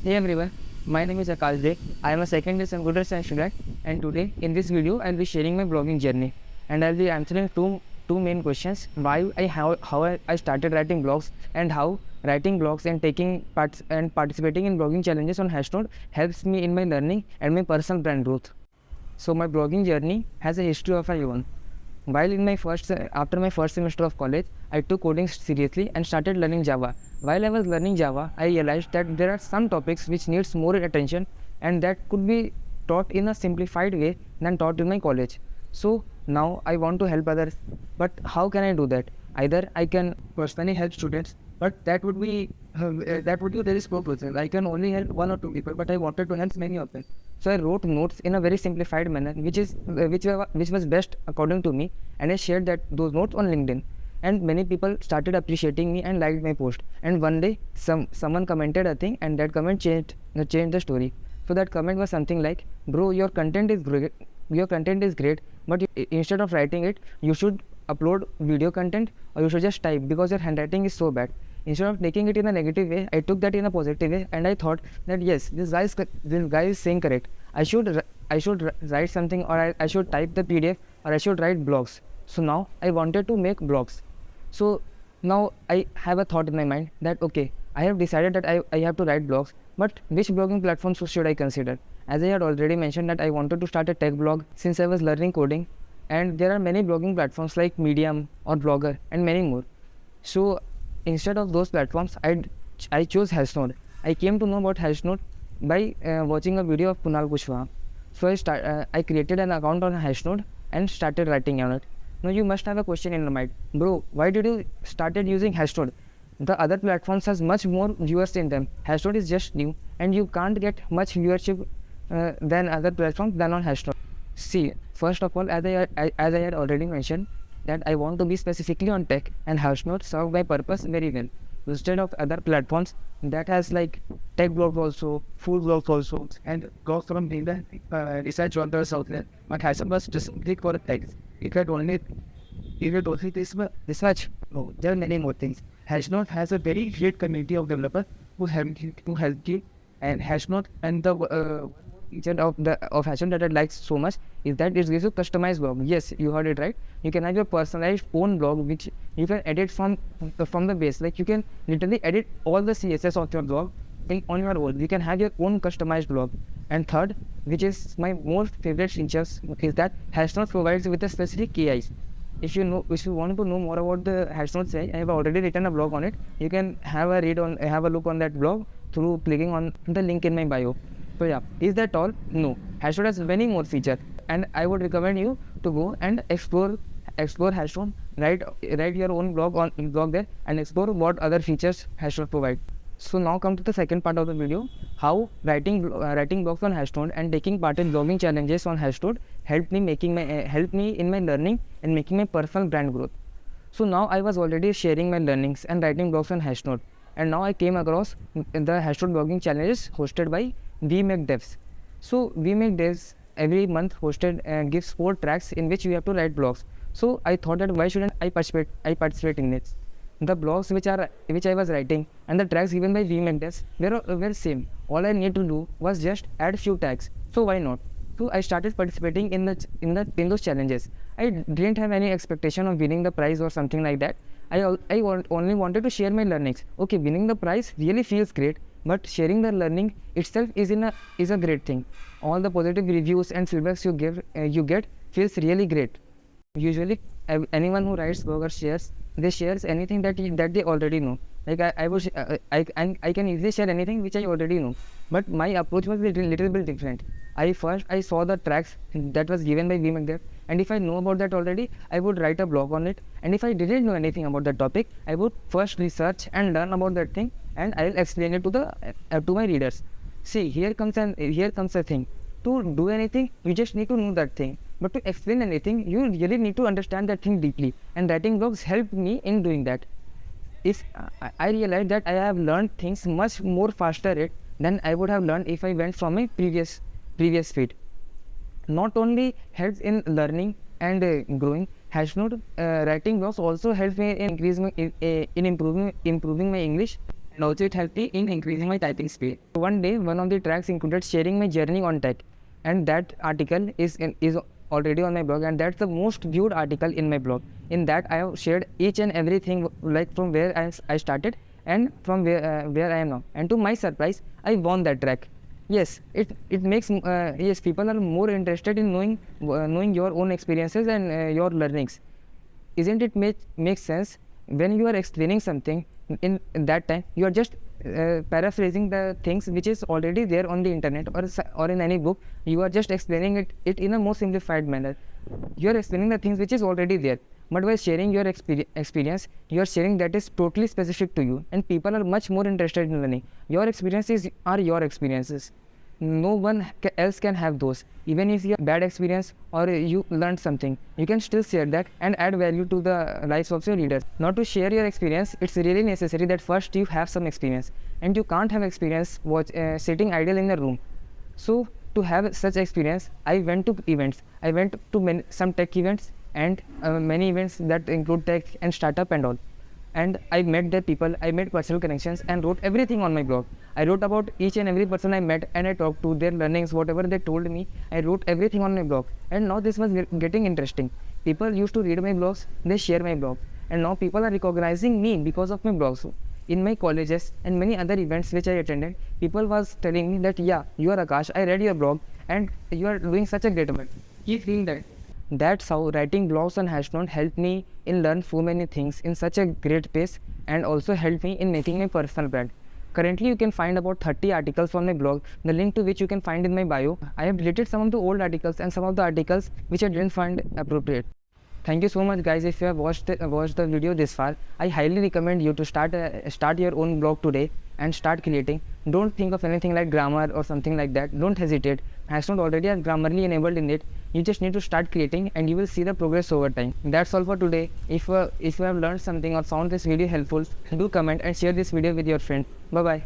Hey everyone, my name is Akash Dey. I am a second year computer science student, and today in this video I'll be sharing my blogging journey, and I'll be answering two main questions: why I started writing blogs, and how writing blogs and taking parts and participating in blogging challenges on Hashnode helps me in my learning and my personal brand growth. So my blogging journey has a history of my own. After my first semester of college, I took coding seriously and started learning Java. While I was learning Java, I realized that there are some topics which needs more attention and that could be taught in a simplified way than taught in my college. So now I want to help others, but how can I do that? Either I can personally help students, but that would be very small process. I can only help one or two people, but I wanted to help many of them. So I wrote notes in a very simplified manner, which was best according to me, and I shared those notes on LinkedIn. And many people started appreciating me and liked my post. And one day, someone commented a thing, and that comment changed the story. So that comment was something like, "Bro, your content is great. Your content is great, but instead of writing it, you should upload video content, or you should just type because your handwriting is so bad." Instead of taking it in a negative way, I took that in a positive way, and I thought that yes, this guy is saying correct. I should write something, or I should type the PDF, or I should write blogs. So now I wanted to make blogs. So now I have a thought in my mind that okay, I have decided that I have to write blogs, but which blogging platforms should I consider? As I had already mentioned that I wanted to start a tech blog since I was learning coding, and there are many blogging platforms like Medium or Blogger and many more. So instead of those platforms, I chose Hashnode. I came to know about Hashnode by watching a video of Kunal Kushwaha. So I created an account on Hashnode and started writing on it. Now you must have a question in your mind, bro. Why did you started using Hashnode? The other platforms has much more viewers in them. Hashnode is just new, and you can't get much viewership than other platforms than on Hashnode. See, first of all, as I had already mentioned, that I want to be specifically on tech, and Hashnode served my purpose very well. Instead of other platforms that has like tech blogs also, food blogs also, and blogs from the research journals out there. But Hashnode was specifically for tech. It had only this much. No, there are many more things. Hashnode has a very great community of developers who help you, and Hashnode and the feature of Hashnode that I like so much is that it gives you customized blog. Yes, you heard it right. You can have your personalized own blog which you can edit from the base. Like you can literally edit all the CSS of your blog on your own. You can have your own customized blog. And third, which is my most favorite features, is that Hashnode provides with a specific KIs. If you want to know more about the Hashnode AI, I have already written a blog on it. You can have a look on that blog through clicking on the link in my bio. So yeah, is that all? No. Hashnode has many more features, and I would recommend you to go and explore Hashnode. Write your own blog there and explore what other features Hashnode provide. So now come to the second part of the video: how writing blogs on Hashnode and taking part in blogging challenges on Hashnode helped me in my learning and making my personal brand growth. So now I was already sharing my learnings and writing blogs on Hashnode, and now I came across the Hashnode blogging challenges hosted by WemakeDevs. So WemakeDevs every month gives 4 tracks in which you have to write blogs. So I thought that why shouldn't I participate in it? The blogs which I was writing and the tracks given by WemakeDevs were same. All I need to do was just add few tags. So why not? So I started participating in those challenges. I didn't have any expectation of winning the prize or something like that. Only wanted to share my learnings. Okay, winning the prize really feels great, but sharing the learning itself is a great thing. All the positive reviews and feedbacks you get feels really great. Usually, anyone who writes blog or shares anything that they already know. Like I can easily share anything which I already know, but my approach was little bit different. I saw the tracks that was given by WemakeDev, and if I know about that already, I would write a blog on it. And if I didn't know anything about that topic, I would first research and learn about that thing, and I will explain it to my readers. See, here comes a thing. To do anything, you just need to know that thing. But to explain anything, you really need to understand that thing deeply. And writing blogs helped me in doing that. I realized that I have learned things much more faster than I would have learned if I went from my previous feed. Not only helps in learning and growing, Hashnode writing blogs also helps me in improving my English and also it helped me in increasing my typing speed. One day, one of the tracks included sharing my journey on tech, and that article is already on my blog, and that's the most viewed article in my blog. In that, I have shared each and everything, like from where I started and from where I am now. And to my surprise, I won that track. Yes, it makes yes, people are more interested in knowing your own experiences and your learnings. Isn't it make sense? When you are explaining something in that time, you are just paraphrasing the things which is already there on the internet or in any book. You are just explaining it in a more simplified manner. You are explaining the things which is already there, but by sharing your experience, you are sharing that is totally specific to you, and people are much more interested in learning. Your experiences are your experiences. No one else can have those. Even if you have bad experience or you learned something, you can still share that and add value to the lives of your readers. Not to share your experience, it's really necessary that first you have some experience, and you can't have experience sitting idle in a room. So to have such experience, I went to events. I went to some tech events and many events that include tech and startup and all. And I met the people, I made personal connections and wrote everything on my blog. I wrote about each and every person I met, and I talked to their learnings, whatever they told me. I wrote everything on my blog, and now this was getting interesting. People used to read my blogs, they share my blog, and now people are recognizing me because of my blog. So in my colleges and many other events which I attended, people was telling me that, yeah, you are Akash, I read your blog and you are doing such a great work. Keep doing that. That's how writing blogs on Hashnode helped me in learn so many things in such a great pace, and also helped me in making my personal brand. Currently, you can find about 30 articles on my blog, the link to which you can find in my bio. I have deleted some of the old articles and some of the articles which I didn't find appropriate. Thank you so much, guys. If you have watched the video this far, I highly recommend you to start your own blog today and start creating. Don't think of anything like grammar or something like that. Don't hesitate. Hashnode already has Grammarly enabled in it. You just need to start creating, and you will see the progress over time. That's all for today. If you have learned something or found this video helpful, do comment and share this video with your friends. Bye bye.